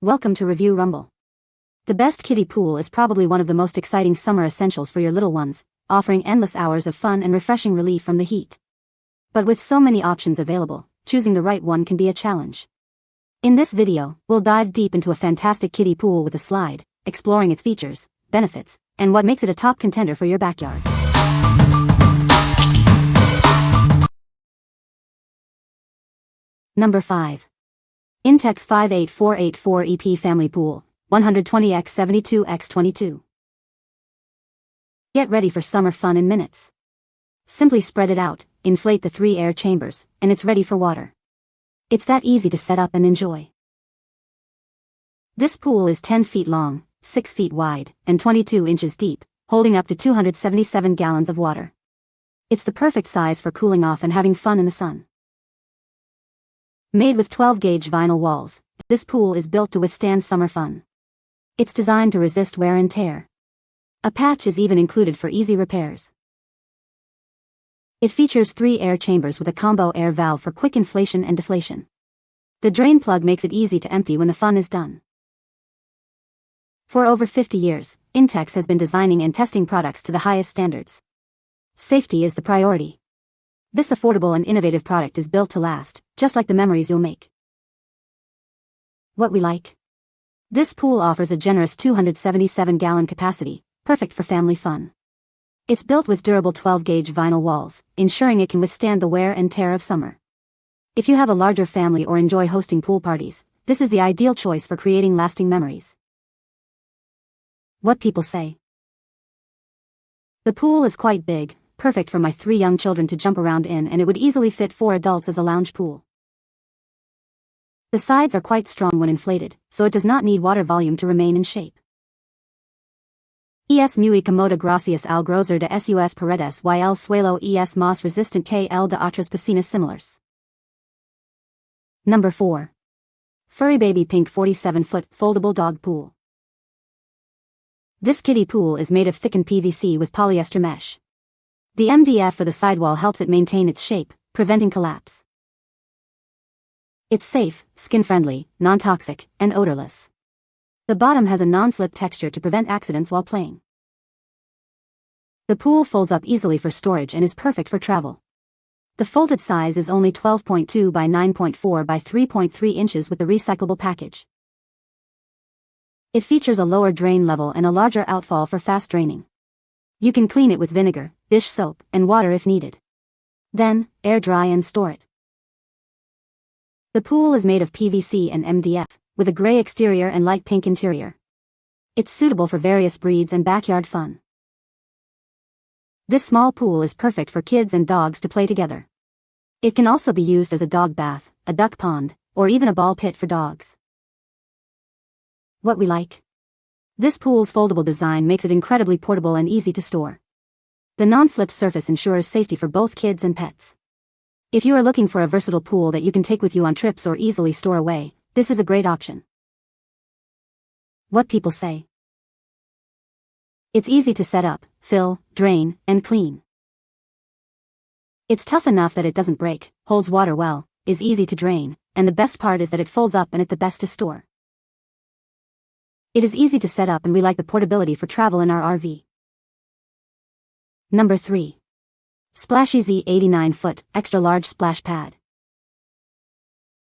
Welcome to Review Rumble. The best kiddie pool is probably one of the most exciting summer essentials for your little ones, offering endless hours of fun and refreshing relief from the heat. But with so many options available, choosing the right one can be a challenge. In this video, we'll dive deep into a fantastic kiddie pool with a slide, exploring its features, benefits, and what makes it a top contender for your backyard. Number 5. Intex 58484 EP Family Pool, 120x72x22. Get ready for summer fun in minutes. Simply spread it out, inflate the 3 air chambers, and it's ready for water. It's that easy to set up and enjoy. This pool is 10 feet long, 6 feet wide, and 22 inches deep, holding up to 277 gallons of water. It's the perfect size for cooling off and having fun in the sun. Made with 12-gauge vinyl walls, this pool is built to withstand summer fun. It's designed to resist wear and tear. A patch is even included for easy repairs. It features 3 air chambers with a combo air valve for quick inflation and deflation. The drain plug makes it easy to empty when the fun is done. For over 50 years, Intex has been designing and testing products to the highest standards. Safety is the priority. This affordable and innovative product is built to last, just like the memories you'll make. What we like? This pool offers a generous 277-gallon capacity, perfect for family fun. It's built with durable 12-gauge vinyl walls, ensuring it can withstand the wear and tear of summer. If you have a larger family or enjoy hosting pool parties, this is the ideal choice for creating lasting memories. What people say? The pool is quite big, perfect for my 3 young children to jump around in, and it would easily fit 4 adults as a lounge pool. The sides are quite strong when inflated, so it does not need water volume to remain in shape. Es muy cómodo gracias al grosor de sus paredes y el suelo es más resistente que el de otras piscinas similares. Number 4. Furrybaby Pink 47-foot Foldable Dog Pool. This kiddie pool is made of thickened PVC with polyester mesh. The MDF for the sidewall helps it maintain its shape, preventing collapse. It's safe, skin-friendly, non-toxic, and odorless. The bottom has a non-slip texture to prevent accidents while playing. The pool folds up easily for storage and is perfect for travel. The folded size is only 12.2 by 9.4 by 3.3 inches with the recyclable package. It features a lower drain level and a larger outfall for fast draining. You can clean it with vinegar, dish soap, and water if needed. Then, air dry and store it. The pool is made of PVC and MDF, with a gray exterior and light pink interior. It's suitable for various breeds and backyard fun. This small pool is perfect for kids and dogs to play together. It can also be used as a dog bath, a duck pond, or even a ball pit for dogs. What we like? This pool's foldable design makes it incredibly portable and easy to store. The non-slip surface ensures safety for both kids and pets. If you are looking for a versatile pool that you can take with you on trips or easily store away, this is a great option. What people say? It's easy to set up, fill, drain, and clean. It's tough enough that it doesn't break, holds water well, is easy to drain, and the best part is that it folds up and it's the best to store. It is easy to set up and we like the portability for travel in our RV. Number 3. SplashEZ 89-foot Extra Large Splash Pad.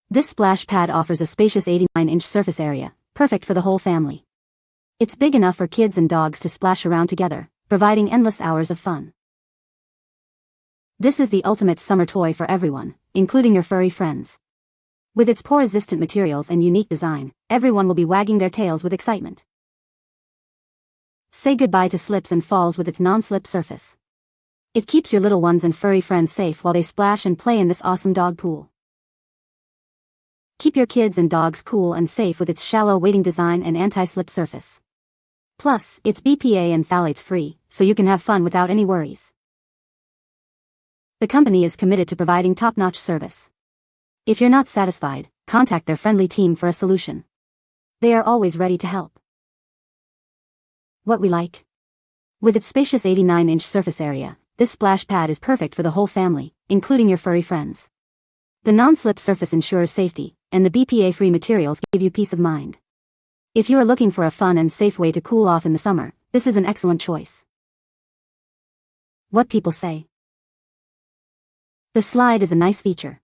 This splash pad offers a spacious 89-inch surface area, perfect for the whole family. It's big enough for kids and dogs to splash around together, providing endless hours of fun. This is the ultimate summer toy for everyone, including your furry friends. With its pore-resistant materials and unique design, everyone will be wagging their tails with excitement. Say goodbye to slips and falls with its non-slip surface. It keeps your little ones and furry friends safe while they splash and play in this awesome dog pool. Keep your kids and dogs cool and safe with its shallow weighting design and anti-slip surface. Plus, it's BPA and phthalates free, so you can have fun without any worries. The company is committed to providing top-notch service. If you're not satisfied, contact their friendly team for a solution. They are always ready to help. What we like? With its spacious 89-inch surface area, this splash pad is perfect for the whole family, including your furry friends. The non-slip surface ensures safety, and the BPA-free materials give you peace of mind. If you are looking for a fun and safe way to cool off in the summer, this is an excellent choice. What people say. The slide is a nice feature.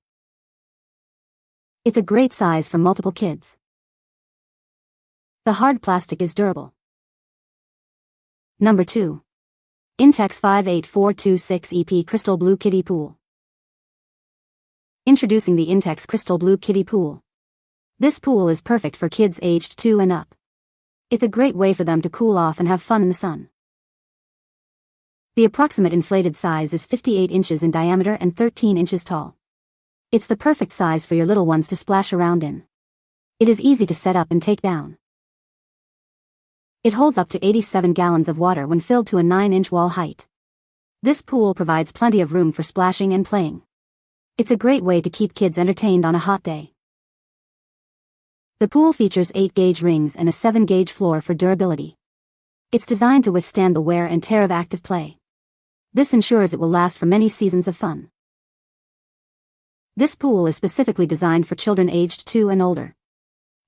It's a great size for multiple kids. The hard plastic is durable. Number 2. Intex 58426 EP Crystal Blue Kiddie Pool. Introducing the Intex Crystal Blue Kiddie Pool. This pool is perfect for kids aged 2 and up. It's a great way for them to cool off and have fun in the sun. The approximate inflated size is 58 inches in diameter and 13 inches tall. It's the perfect size for your little ones to splash around in. It is easy to set up and take down. It holds up to 87 gallons of water when filled to a 9-inch wall height. This pool provides plenty of room for splashing and playing. It's a great way to keep kids entertained on a hot day. The pool features 8-gauge rings and a 7-gauge floor for durability. It's designed to withstand the wear and tear of active play. This ensures it will last for many seasons of fun. This pool is specifically designed for children aged 2 and older.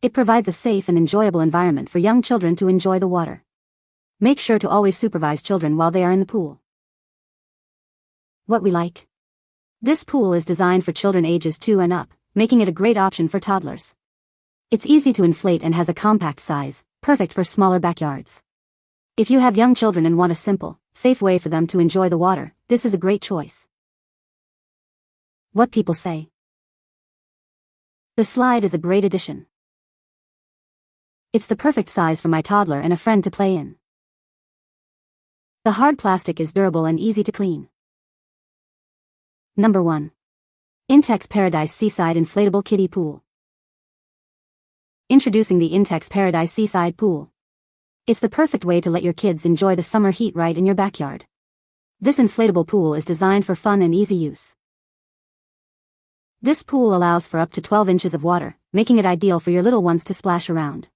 It provides a safe and enjoyable environment for young children to enjoy the water. Make sure to always supervise children while they are in the pool. What we like. This pool is designed for children ages 2 and up, making it a great option for toddlers. It's easy to inflate and has a compact size, perfect for smaller backyards. If you have young children and want a simple, safe way for them to enjoy the water, this is a great choice. What people say. The slide is a great addition. It's the perfect size for my toddler and a friend to play in. The hard plastic is durable and easy to clean. Number 1. Intex Paradise Seaside Inflatable Kiddie Pool. Introducing the Intex Paradise Seaside Pool. It's the perfect way to let your kids enjoy the summer heat right in your backyard. This inflatable pool is designed for fun and easy use. This pool allows for up to 12 inches of water, making it ideal for your little ones to splash around.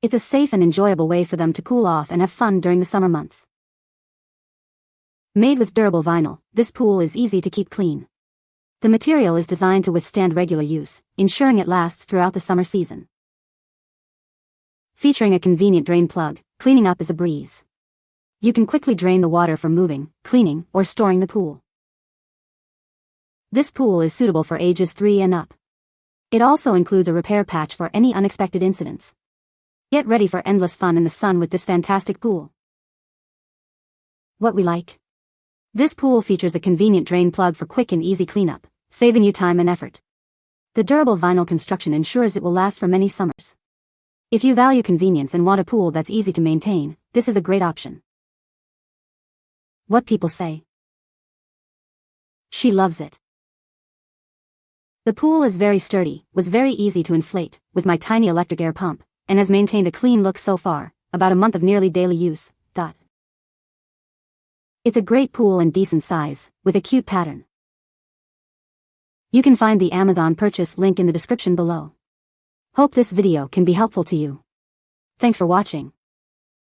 It's a safe and enjoyable way for them to cool off and have fun during the summer months. Made with durable vinyl, this pool is easy to keep clean. The material is designed to withstand regular use, ensuring it lasts throughout the summer season. Featuring a convenient drain plug, cleaning up is a breeze. You can quickly drain the water from moving, cleaning, or storing the pool. This pool is suitable for ages 3 and up. It also includes a repair patch for any unexpected incidents. Get ready for endless fun in the sun with this fantastic pool. What we like. This pool features a convenient drain plug for quick and easy cleanup, saving you time and effort. The durable vinyl construction ensures it will last for many summers. If you value convenience and want a pool that's easy to maintain, this is a great option. What people say. She loves it. The pool is very sturdy, was very easy to inflate, with my tiny electric air pump, and has maintained a clean look so far, about a month of nearly daily use. It's a great pool and decent size, with a cute pattern. You can find the Amazon purchase link in the description below. Hope this video can be helpful to you. Thanks for watching.